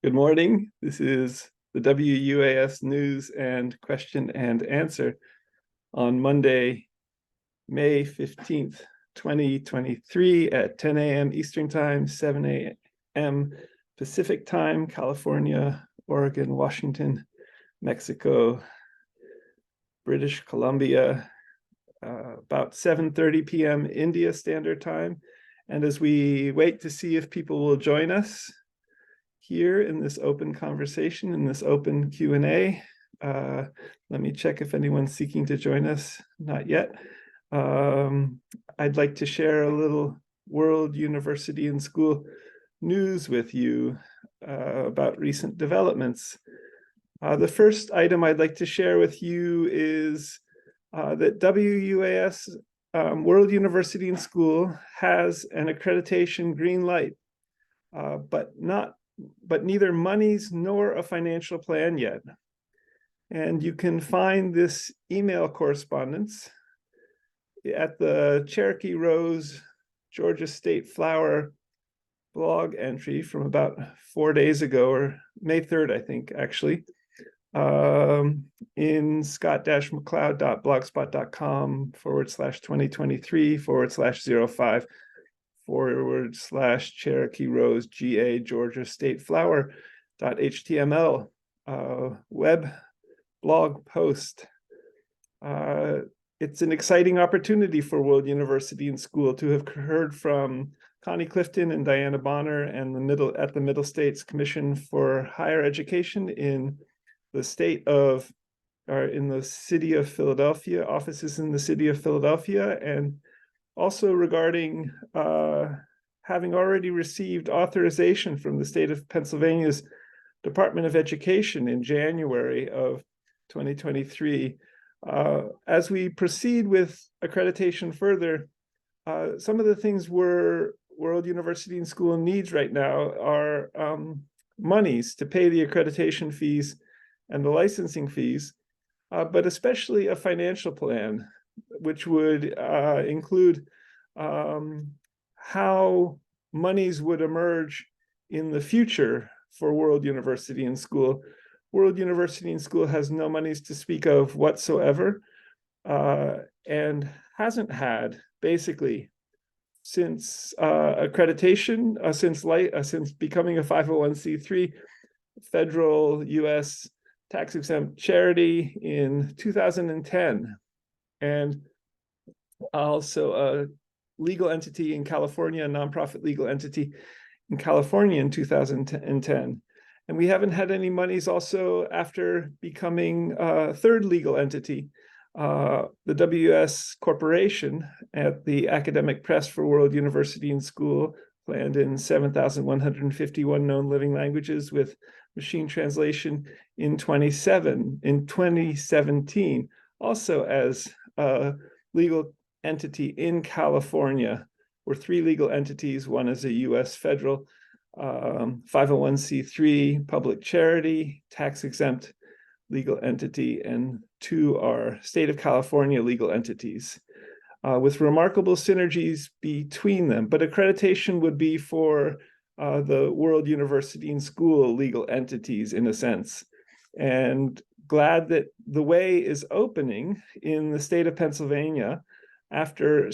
Good morning. This is the WUAS News and Question and Answer on Monday, May 15th, 2023 at 10 a.m. Eastern Time, 7 a.m. Pacific Time, California, Oregon, Washington, Mexico, British Columbia, about 7:30 p.m. India Standard Time. And as we wait to see if people will join us here in this open conversation, in this open Q&A. Let me check if anyone's seeking to join us. Not yet. I'd like to share a little world university and school news with you about recent developments. The first item I'd like to share with you is that WUAS, World University and School, has an accreditation green light, but neither monies nor a financial plan yet. And you can find this email correspondence at the Cherokee Rose, Georgia State Flower blog entry from about 4 days ago, or May 3rd, I think, actually, in scott-mccloud.blogspot.com/2023/05/Cherokee Rose GA Georgia State Flower.html web blog post. It's an exciting opportunity for World University and School to have heard from Connie Clifton and Diana Bonner and the Middle States Commission for Higher Education in the city of Philadelphia, offices in the city of Philadelphia, and also regarding having already received authorization from the state of Pennsylvania's Department of Education in January of 2023. As we proceed with accreditation further, some of the things World University and School needs right now are monies to pay the accreditation fees and the licensing fees, but especially a financial plan, which would include how monies would emerge in the future for World University and School. World University and School has no monies to speak of whatsoever, and hasn't had basically since accreditation, since becoming a 501c3 federal U.S. tax-exempt charity in 2010, and also a legal entity in California, a nonprofit legal entity in California in 2010. And we haven't had any monies also after becoming a third legal entity, the WS Corporation at the Academic Press for World University and School, planned in 7,151 known living languages with machine translation in 2017, also as a legal entity in California. We're three legal entities. One is a U.S. federal 501c3 public charity, tax-exempt legal entity, and two are state of California legal entities, with remarkable synergies between them. But accreditation would be for the World University and School legal entities, in a sense. And glad that the way is opening in the state of Pennsylvania after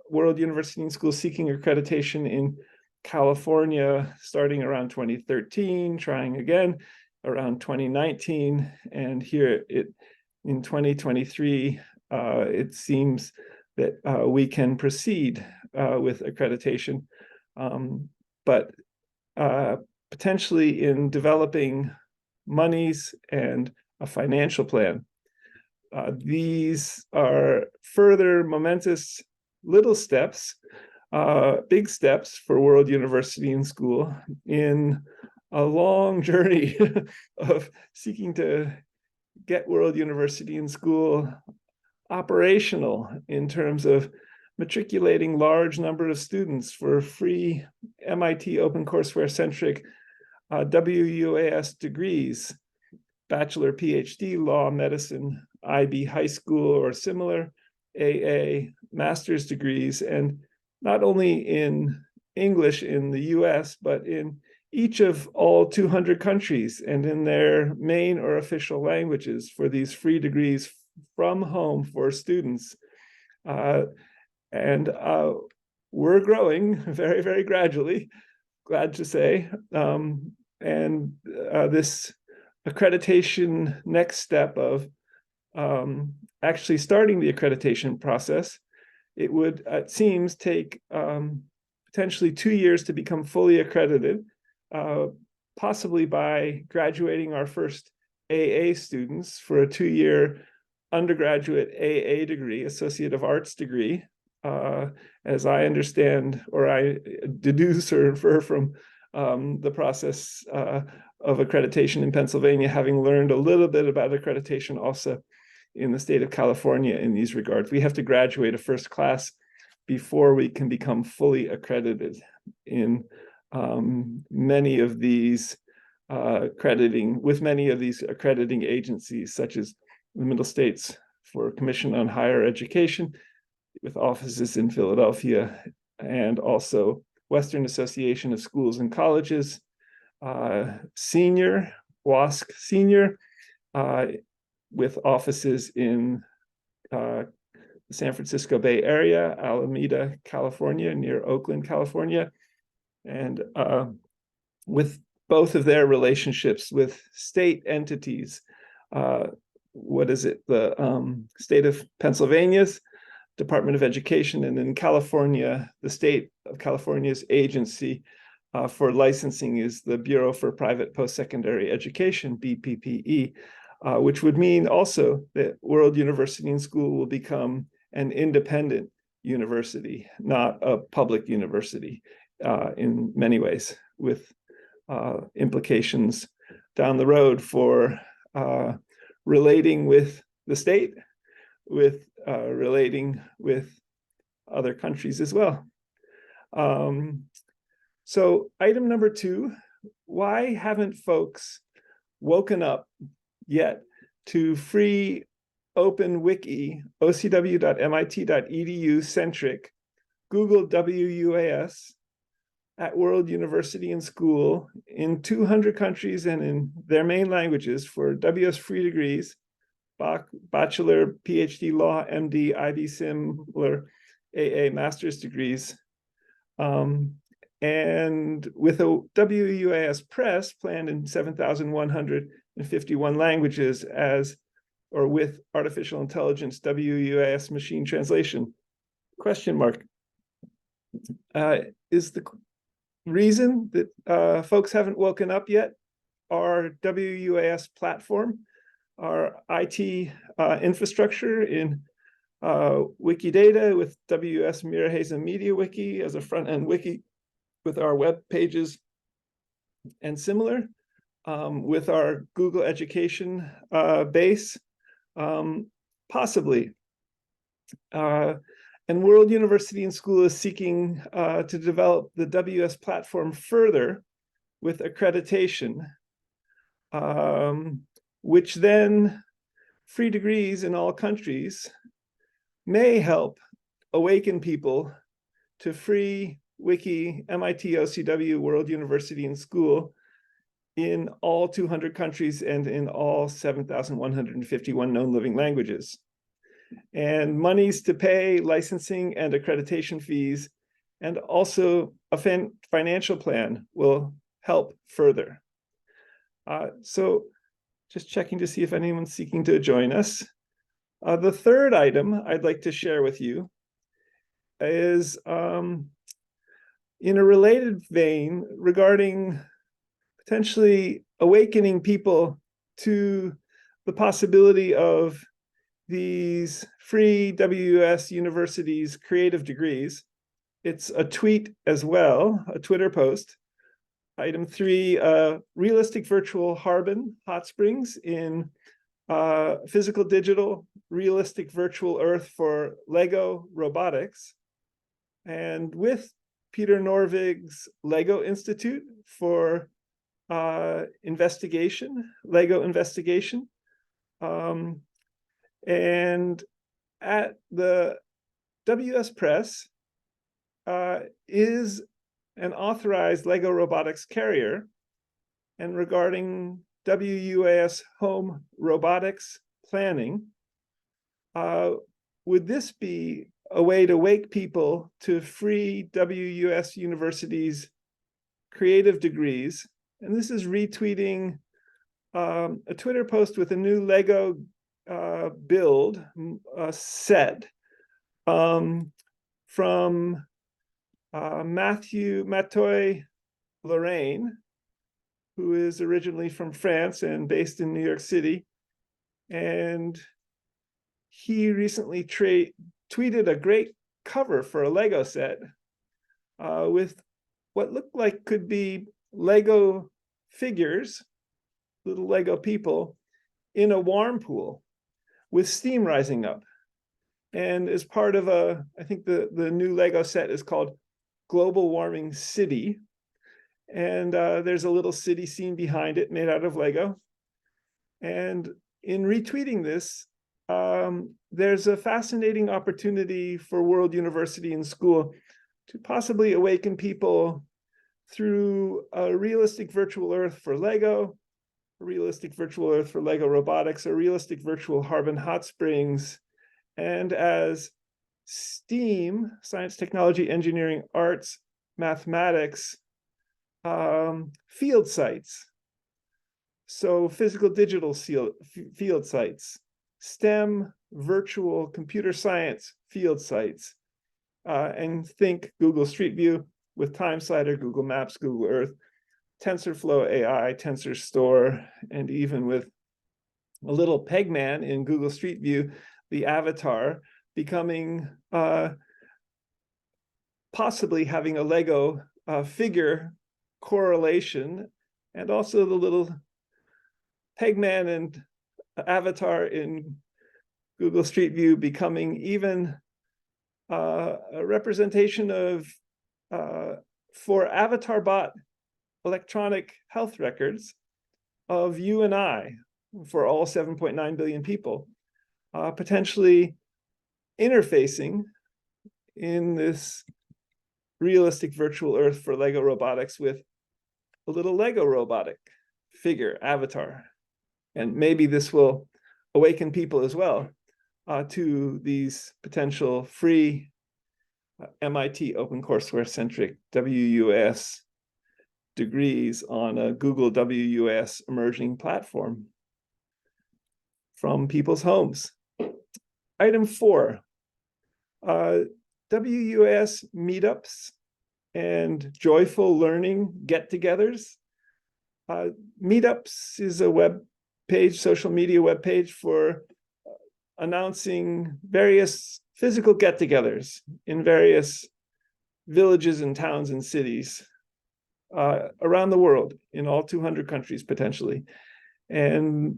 World University and School seeking accreditation in California starting around 2013, trying again around 2019, and here in 2023, it seems that we can proceed with accreditation, but potentially in developing monies and a financial plan. These are further momentous little steps, big steps for World University and School in a long journey of seeking to get World University and School operational in terms of matriculating large number of students for free MIT OpenCourseWare-centric WUAS degrees, bachelor, PhD, law, medicine, IB high school or similar, AA, master's degrees, and not only in English in the US, but in each of all 200 countries and in their main or official languages for these free degrees from home for students. And we're growing very, very gradually, glad to say. And this accreditation next step of actually starting the accreditation process, it would, it seems, take potentially 2 years to become fully accredited, possibly by graduating our first AA students for a 2-year undergraduate AA degree, Associate of Arts degree, as I understand, or I deduce or infer from the process of accreditation in Pennsylvania, having learned a little bit about accreditation also in the state of California in these regards. We have to graduate a first class before we can become fully accredited in many of these accrediting agencies, such as the Middle States for Commission on Higher Education, with offices in Philadelphia, and also Western Association of Schools and Colleges, Senior, WASC Senior, with offices in the San Francisco Bay Area, Alameda, California, near Oakland, California, and with both of their relationships with state entities. What is it? The state of Pennsylvania's Department of Education, and in California, the state of California's agency for licensing is the Bureau for Private Post-Secondary Education, BPPE, which would mean also that World University and School will become an independent university, not a public university in many ways, with implications down the road for relating with the state, with relating with other countries as well. So item number 2, why haven't folks woken up yet to free open wiki ocw.mit.edu centric Google WUAS at World University and School in 200 countries and in their main languages for WS free degrees, bachelor, PhD law, MD, IB Sim, or AA master's degrees. And with a WUAS press planned in 7,151 languages or with artificial intelligence WUAS machine translation, ? Is the reason that folks haven't woken up yet our WUAS platform, our IT infrastructure in Wikidata with WS Miraheza Media Wiki as a front-end wiki with our web pages and similar, with our Google Education base, possibly. And World University and School is seeking to develop the WS platform further with accreditation, which then free degrees in all countries may help awaken people to free wiki MIT OCW World University and School in all 200 countries and in all 7,151 known living languages. And monies to pay licensing and accreditation fees, and also a financial plan will help further. So just checking to see if anyone's seeking to join us. The third item I'd like to share with you is in a related vein regarding potentially awakening people to the possibility of these free WUS universities creative degrees. It's a tweet as well, a Twitter post. Item 3, realistic virtual Harbin hot springs in physical digital realistic virtual earth for Lego robotics, and with Peter Norvig's Lego Institute for investigation, Lego investigation. And at the WS Press is an authorized LEGO robotics carrier, and regarding WUAS home robotics planning, would this be a way to wake people to free WUS University's creative degrees? And this is retweeting a Twitter post with a new LEGO build set from Matoy Lorraine, who is originally from France and based in New York City. And he recently tweeted a great cover for a LEGO set with what looked like could be LEGO figures, little LEGO people, in a warm pool with steam rising up. And as part of I think the new LEGO set is called Global Warming City. And there's a little city scene behind it made out of LEGO. And in retweeting this, there's a fascinating opportunity for World University and School to possibly awaken people through a realistic virtual Earth for LEGO, a realistic virtual Earth for LEGO robotics, a realistic virtual Harbin hot springs, and as STEAM, science, technology, engineering, arts, mathematics, field sites. So physical digital field sites, STEM virtual computer science field sites, and think Google Street View with Time Slider, Google Maps, Google Earth, TensorFlow AI, TensorStore, and even with a little Pegman in Google Street View, the avatar becoming possibly having a LEGO figure correlation, and also the little Pegman and avatar in Google Street View becoming even a representation of for avatar bot electronic health records of you and I for all 7.9 billion people, potentially interfacing in this realistic virtual Earth for LEGO robotics with a little LEGO robotic figure avatar. And maybe this will awaken people as well to these potential free MIT OpenCourseware centric WUAS degrees on a Google WUAS emerging platform from people's homes. Item 4, WUAS meetups and joyful learning get-togethers. Meetups is a web page, social media web page for announcing various physical get-togethers in various villages and towns and cities around the world, in all 200 countries potentially. And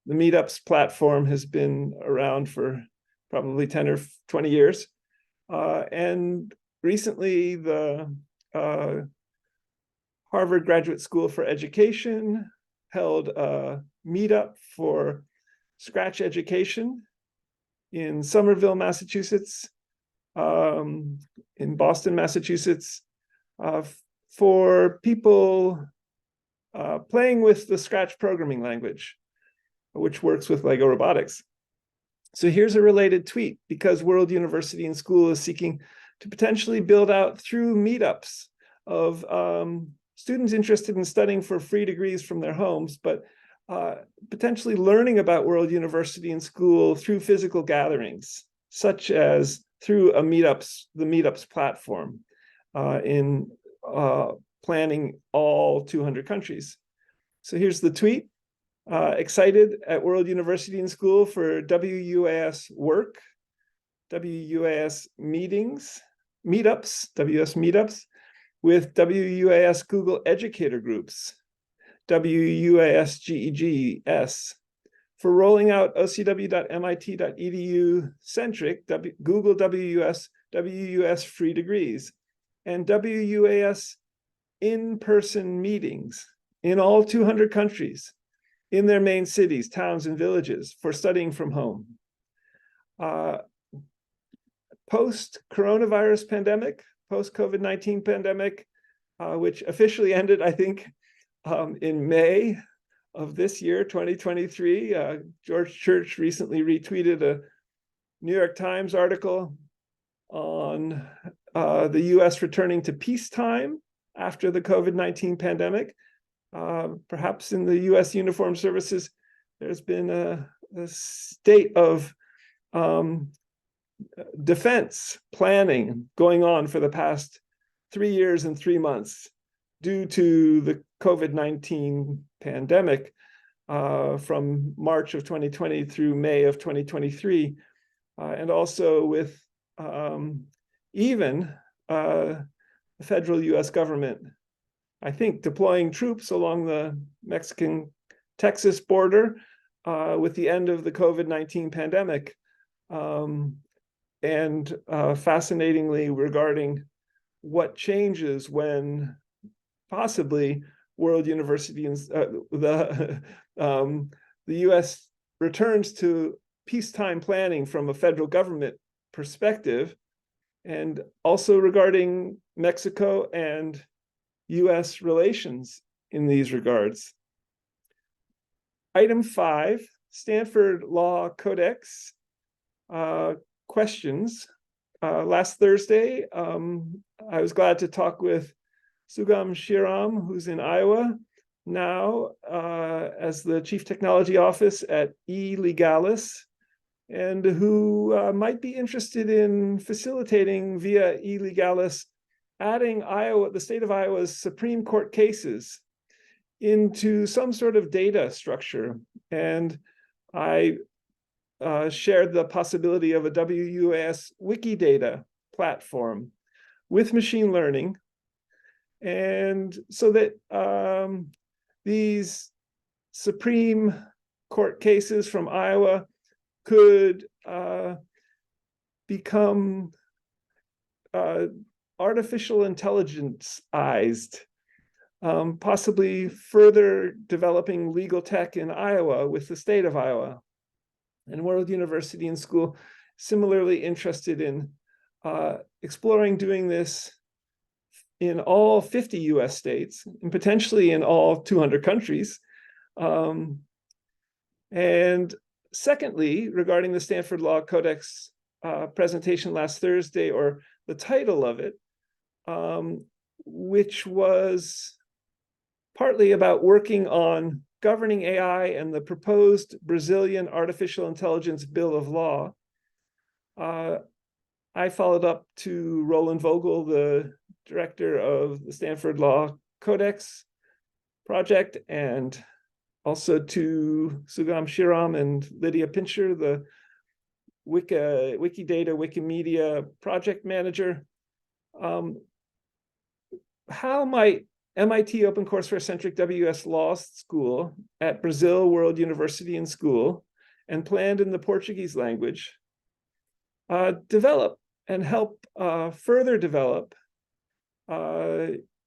the Meetups platform has been around for probably 10 or 20 years. And recently the Harvard Graduate School for Education held a meetup for Scratch education in Somerville, Massachusetts, in Boston, Massachusetts, for people playing with the Scratch programming language, which works with LEGO robotics. So here's a related tweet, because World University and School is seeking to potentially build out through meetups of students interested in studying for free degrees from their homes, but potentially learning about World University and School through physical gatherings, such as through the Meetups platform in planning all 200 countries. So here's the tweet. Excited at World University and School for WUAS work, WUAS meetups, WUAS meetups with WUAS Google Educator groups, WUAS GEGS, for rolling out ocw.mit.edu centric Google WUAS free degrees, and WUAS in-person meetings in all 200 countries, in their main cities, towns, and villages for studying from home. Post-coronavirus pandemic, post-COVID-19 pandemic, which officially ended, I think, in May of this year, 2023. George Church recently retweeted a New York Times article on the US returning to peacetime after the COVID-19 pandemic. Perhaps in the US uniformed services, there's been a state of defense planning going on for the past 3 years and 3 months due to the COVID-19 pandemic from March of 2020 through May of 2023, and also with even the federal US government, I think, deploying troops along the Mexican-Texas border with the end of the COVID-19 pandemic. And fascinatingly, regarding what changes when possibly world university and the US returns to peacetime planning from a federal government perspective, and also regarding Mexico and US relations in these regards. Item 5, Stanford Law Codex questions. Last Thursday, I was glad to talk with Sugam Shriram, who's in Iowa now as the Chief Technology Office at eLegalis, and who might be interested in facilitating via eLegalis, adding Iowa, the state of Iowa's Supreme Court cases into some sort of data structure. And I shared the possibility of a WUAS Wikidata platform with machine learning, and so that these Supreme Court cases from Iowa could become artificial intelligence-ized, possibly further developing legal tech in Iowa with the state of Iowa. And World University and School similarly interested in exploring doing this in all 50 US states and potentially in all 200 countries. And secondly, regarding the Stanford Law Codex presentation last Thursday, or the title of it, which was partly about working on governing AI and the proposed Brazilian Artificial Intelligence Bill of Law. I followed up to Roland Vogel, the director of the Stanford Law Codex project, and also to Sugam Shriram and Lydia Pincher, the Wikidata Wikimedia project manager. How might MIT OpenCourseware-centric WS Law School at Brazil World University and School, and planned in the Portuguese language, develop and help further develop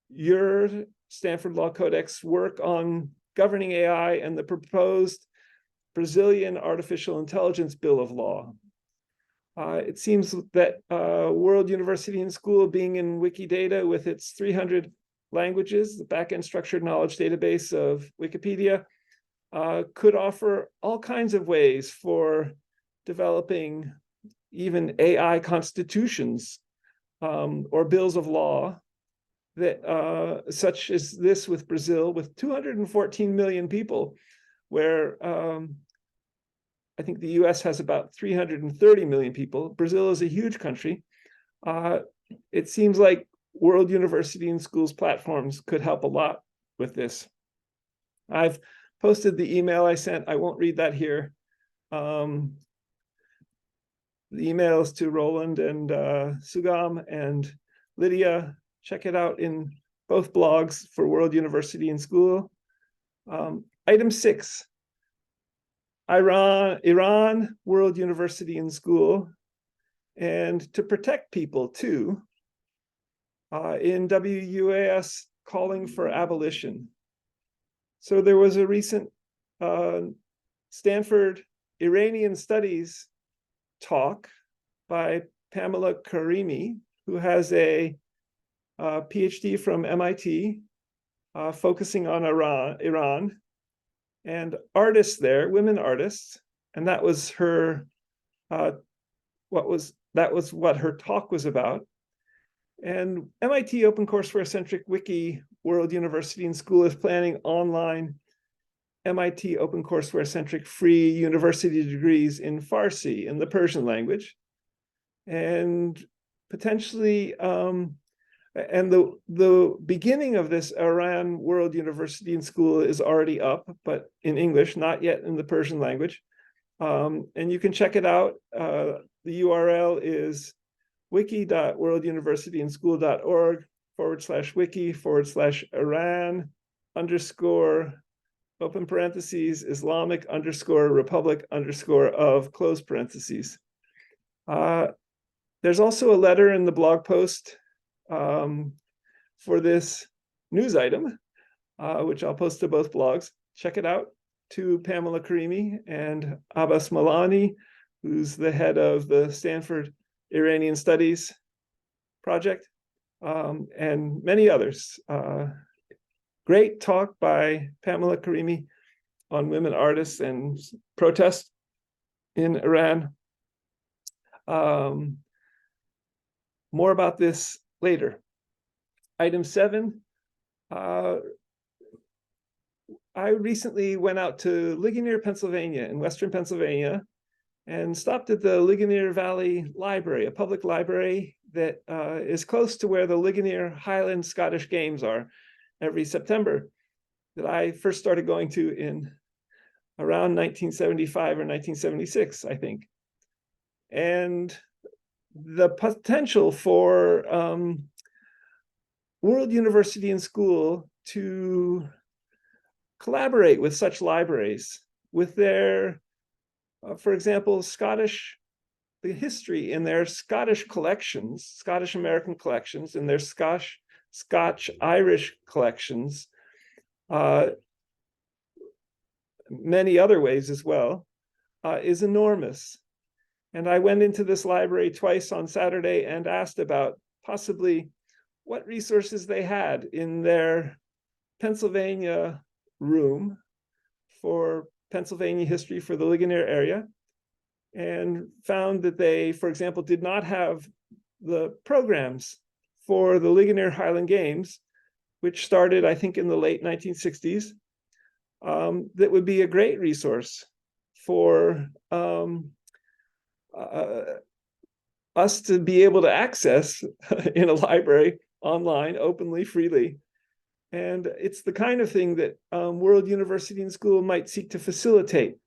your Stanford Law Codex work on governing AI and the proposed Brazilian Artificial Intelligence Bill of Law? It seems that World University and School, being in Wikidata with its 300 languages, the backend structured knowledge database of Wikipedia, could offer all kinds of ways for developing even AI constitutions or bills of law, that such as this with Brazil, with 214 million people, where I think the US has about 330 million people. Brazil is a huge country. It seems like World University and Schools platforms could help a lot with this. I've posted the email I sent. I won't read that here. The emails to Roland and Sugam and Lydia. Check it out in both blogs for World University and School. Item 6, Iran, World University and School, and to protect people too, in WUAS calling for abolition. So there was a recent Stanford Iranian Studies talk by Pamela Karimi, who has a PhD from MIT, focusing on Iran, and artists there, women artists, and that was her. What her talk was about. And MIT OpenCourseware-centric Wiki World University and School is planning online MIT OpenCourseware-centric free university degrees in Farsi, in the Persian language, and potentially, and the beginning of this Iran World University and School is already up, but in English, not yet in the Persian language. And you can check it out. The URL is wiki.worlduniversityandschool.org/wiki/Iran_ open parentheses Islamic_Republic_of close parentheses. There's also a letter in the blog post for this news item, which I'll post to both blogs. Check it out, to Pamela Karimi and Abbas Malani, who's the head of the Stanford Iranian Studies Project, and many others. Great talk by Pamela Karimi on women artists and protest in Iran. More about this later. Item 7, I recently went out to Ligonier, Pennsylvania, in Western Pennsylvania, and stopped at the Ligonier Valley Library, a public library that is close to where the Ligonier Highland Scottish Games are every September, that I first started going to in around 1975 or 1976, I think. And the potential for World University and School to collaborate with such libraries, with their, for example, the history in their Scottish collections, Scottish American collections, in their Scotch-Irish collections, many other ways as well, is enormous. And I went into this library twice on Saturday and asked about possibly what resources they had in their Pennsylvania room for Pennsylvania history for the Ligonier area, and found that they, for example, did not have the programs for the Ligonier Highland Games, which started, I think, in the late 1960s, that would be a great resource for us to be able to access in a library online, openly, freely. And it's the kind of thing that World University and School might seek to facilitate.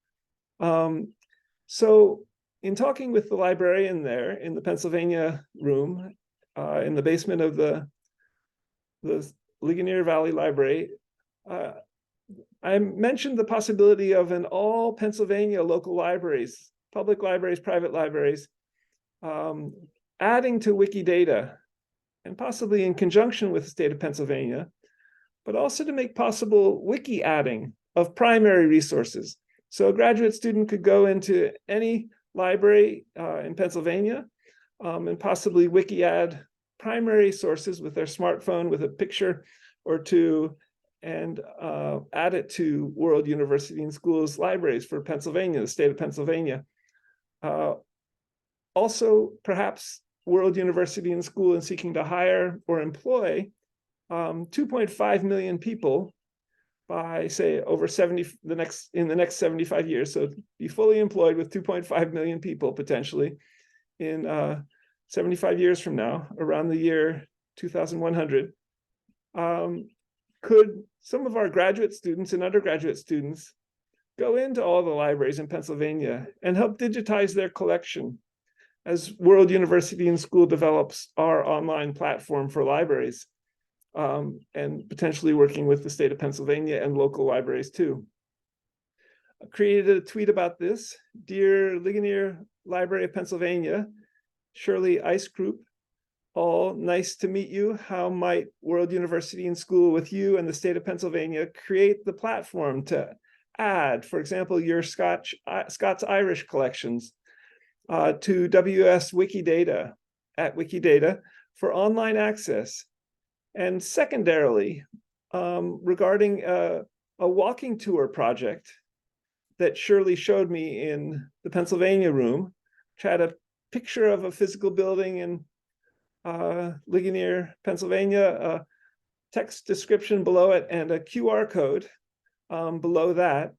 So in talking with the librarian there in the Pennsylvania room, in the basement of the Ligonier Valley Library, I mentioned the possibility of an all Pennsylvania local libraries, public libraries, private libraries, adding to Wikidata, and possibly in conjunction with the state of Pennsylvania, but also to make possible wiki adding of primary resources. So a graduate student could go into any library in Pennsylvania and possibly wiki add primary sources with their smartphone with a picture or two, and add it to World University and Schools libraries for Pennsylvania, the state of Pennsylvania. Also, perhaps World University and School in seeking to hire or employ 2.5 million people by, say, in the next 75 years. So be fully employed with 2.5 million people potentially in 75 years from now, around the year 2100. Could some of our graduate students and undergraduate students go into all the libraries in Pennsylvania and help digitize their collection as World University and School develops our online platform for libraries, and potentially working with the state of Pennsylvania and local libraries too. I created a tweet about this. Dear Ligonier Library of Pennsylvania, Shirley Ice Group, all nice to meet you. How might World University and School with you and the state of Pennsylvania create the platform to add, for example, your Scots-Irish collections to WS Wikidata at Wikidata for online access And secondarily, regarding a walking tour project that Shirley showed me in the Pennsylvania room, which had a picture of a physical building in Ligonier, Pennsylvania, a text description below it, and a QR code below that.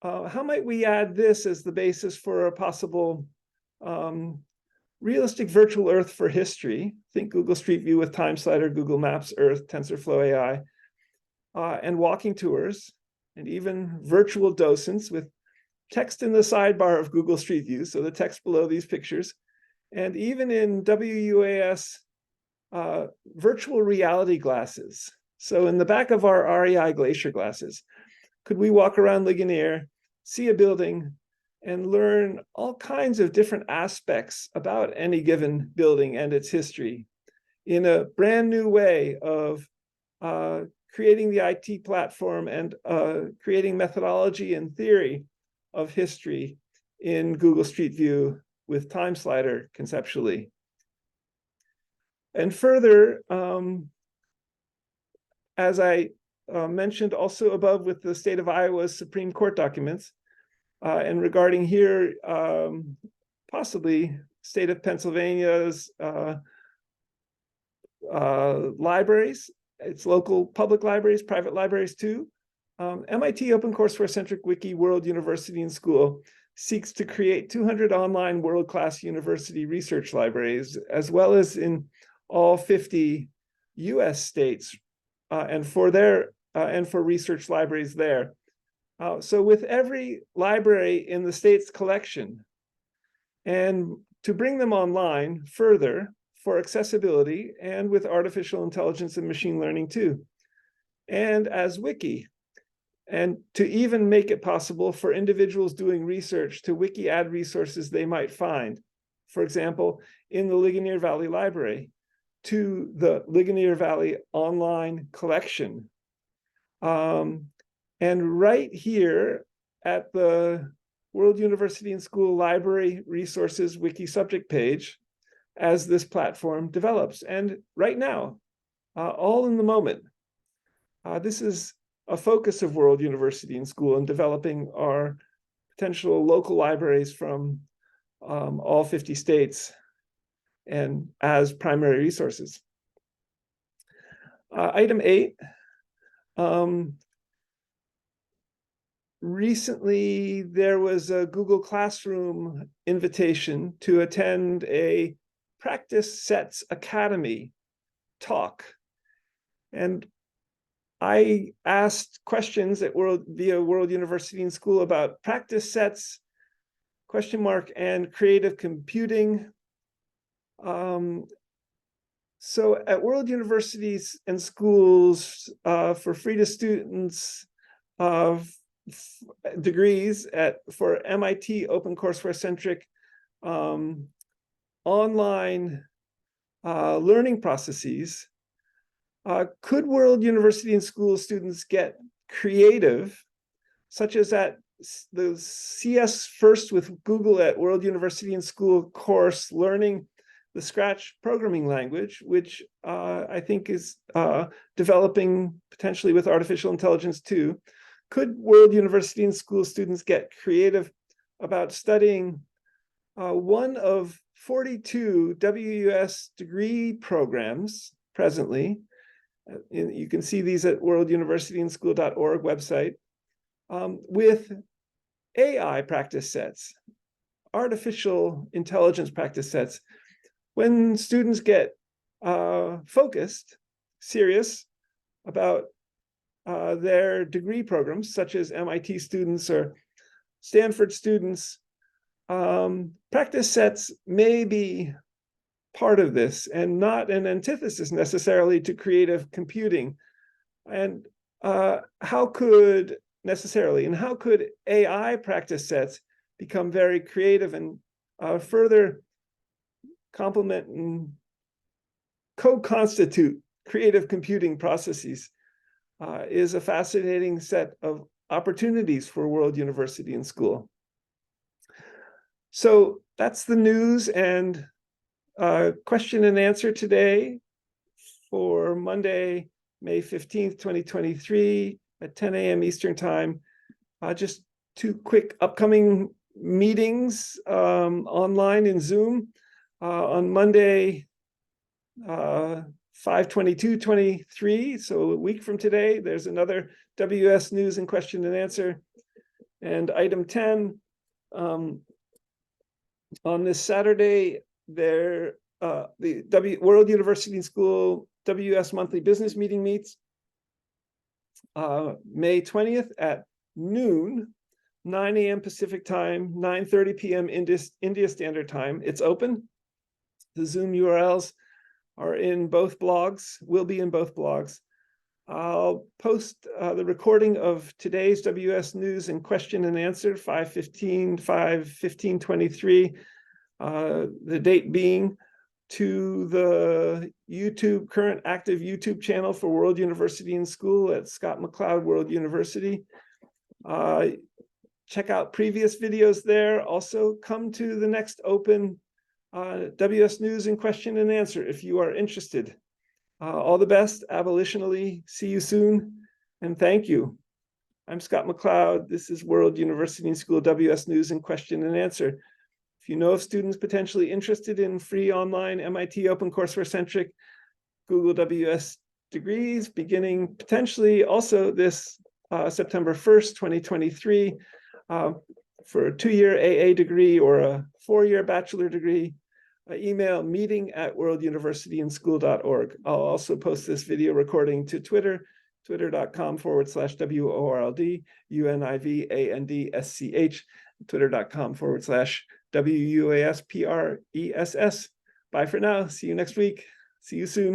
How might we add this as the basis for a possible realistic virtual Earth for history? Think Google Street View with Time Slider, Google Maps, Earth, TensorFlow AI, and walking tours, and even virtual docents with text in the sidebar of Google Street View, so the text below these pictures, and even in WUAS virtual reality glasses. So in the back of our REI Glacier glasses, could we walk around Ligonier, see a building, and learn all kinds of different aspects about any given building and its history in a brand new way of creating the IT platform and creating methodology and theory of history in Google Street View with Time Slider conceptually. And further, as I mentioned also above with the state of Iowa's Supreme Court documents, and regarding here, possibly state of Pennsylvania's libraries, its local public libraries, private libraries too. MIT OpenCourseware Centric Wiki World University and School seeks to create 200 online world-class university research libraries, as well as in all 50 US states, and for research libraries there. So with every library in the state's collection, and to bring them online further for accessibility and with artificial intelligence and machine learning too, and as wiki, and to even make it possible for individuals doing research to wiki add resources they might find. For example, in the Ligonier Valley Library, to the Ligonier Valley online collection. And right here at the World University and School Library Resources Wiki subject page, as this platform develops. And right now, all in the moment, this is a focus of World University and School in developing our potential local libraries from all 50 states and as primary resources. Item 8. Recently, there was a Google Classroom invitation to attend a Practice Sets Academy talk. And I asked questions at via World University and School about practice sets, ? And creative computing. So at World Universities and Schools, for free to students of degrees for MIT OpenCourseware centric online learning processes, could World University and School students get creative, such as at the CS First with Google at World University and School course, learning the Scratch programming language, which I think is developing potentially with artificial intelligence too. Could World University and School students get creative about studying one of 42 WUS degree programs presently? You can see these at worlduniversityandschool.org website, with AI practice sets, artificial intelligence practice sets. When students get focused, serious about their degree programs, such as MIT students or Stanford students, practice sets may be part of this and not an antithesis necessarily to creative computing. And how could AI practice sets become very creative and further complement and co-constitute creative computing processes is a fascinating set of opportunities for World University and School. So that's the news and question and answer today for Monday, May 15th, 2023 at 10 a.m. Eastern Time. Just two quick upcoming meetings online in Zoom. On Monday, 5/22/23, so a week from today, there's another WS News and Question and Answer. And item 10, on this Saturday, the World University and School WS Monthly Business Meeting meets May 20th at noon, 9 a.m. Pacific Time, 9:30 p.m. India Standard Time. It's open. The Zoom URLs are in both blogs, will be in both blogs. I'll post the recording of today's WS News and Question and Answer, 5/15/23, the date being, to the current active YouTube channel for World University and School at Scott McCloud World University. Check out previous videos there. Also, come to the next open WS News and Question and Answer if you are interested. All the best, abolitionally. See you soon, and thank you. I'm Scott McCloud. This is World University and School WS News and Question and Answer. If you know of students potentially interested in free online MIT OpenCourseWare-centric Google WS degrees, beginning potentially also this September 1st, 2023, for a 2-year AA degree or a 4-year bachelor degree, email meeting@worlduniversityandschool.org. I'll also post this video recording to Twitter, twitter.com/WORLD UNIVANDSCH, twitter.com/WUASPRESS. Bye for now. See you next week. See you soon.